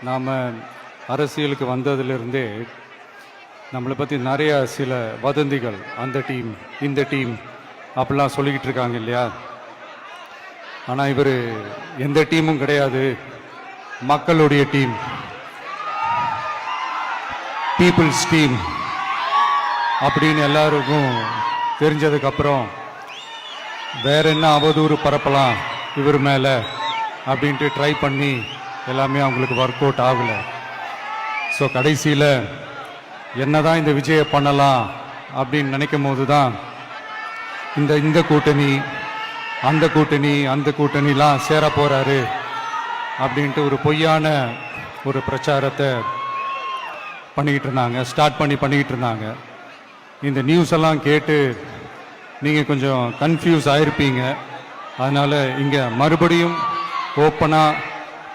நாம் அரசியலுக்கு வந்ததிலிருந்தே நம்மளை பற்றி நிறைய சில வதந்திகள், அந்த டீம் இந்த டீம் அப்படிலாம் சொல்லிக்கிட்டு இருக்காங்க இல்லையா. ஆனால் இவர் எந்த டீமும் கிடையாது, மக்களுடைய டீம், பீப்புள்ஸ் டீம் அப்படின்னு எல்லாருக்கும் தெரிஞ்சதுக்கப்புறம் வேற என்ன அவதூறு பரப்பலாம் இவர் மேலே அப்படின்ட்டு ட்ரை பண்ணி எல்லாமே அவங்களுக்கு ஒர்க் அவுட் ஆகலை. ஸோ கடைசியில் என்னதான் இந்த விஜயை பண்ணலாம் அப்படின்னு நினைக்கும் போது தான் இந்த கூட்டணி அந்த கூட்டணிலாம் சேர போகிறாரு அப்படின்ட்டு ஒரு பொய்யான ஒரு பிரச்சாரத்தை பண்ணிக்கிட்டு இருந்தாங்க. இந்த நியூஸ் எல்லாம் கேட்டு நீங்கள் கொஞ்சம் கன்ஃபியூஸ் ஆயிருப்பீங்க. அதனால் இங்கே மறுபடியும் ஓப்பனாக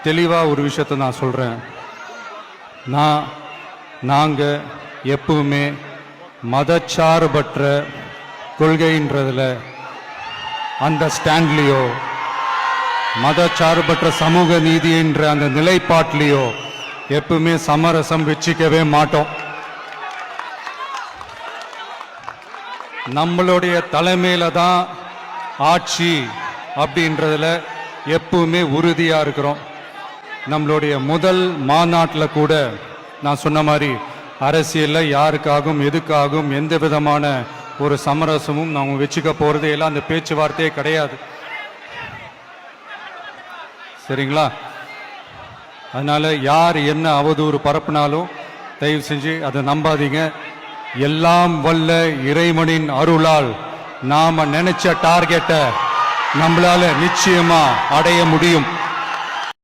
தெளிவாக ஒரு விஷயத்தை நான் சொல்கிறேன். நாங்கள் எப்பவுமே மதச்சார்பற்ற கொள்கைன்றதில், அந்த ஸ்டாண்ட்லேயோ, மதச்சார்பற்ற சமூக நீதி என்ற அந்த நிலைப்பாட்டிலேயோ எப்பவுமே சமரசம் வச்சுக்கவே மாட்டோம். நம்மளுடைய தலைமையில தான் ஆட்சி அப்படின்றதுல எப்பவுமே உறுதியா இருக்கிறோம். நம்மளுடைய முதல் மாநாட்டில் கூட நான் சொன்ன மாதிரி அரசியலில் யாருக்காகவும் எதுக்காகவும் எந்த விதமான ஒரு சமரசமும் நாம் வச்சுக்க போறதே இல்லை. அந்த பேச்சுவார்த்தையே கிடையாது. சரிங்களா? அதனால யார் என்ன அவதூறு பரப்புனாலும் தயவு செஞ்சு அதை நம்பாதீங்க. எல்லாம் வல்ல இறைவனின் அருளால் நாம நினைச்ச டார்கெட்டை நம்மளால நிச்சயமா அடைய முடியும்.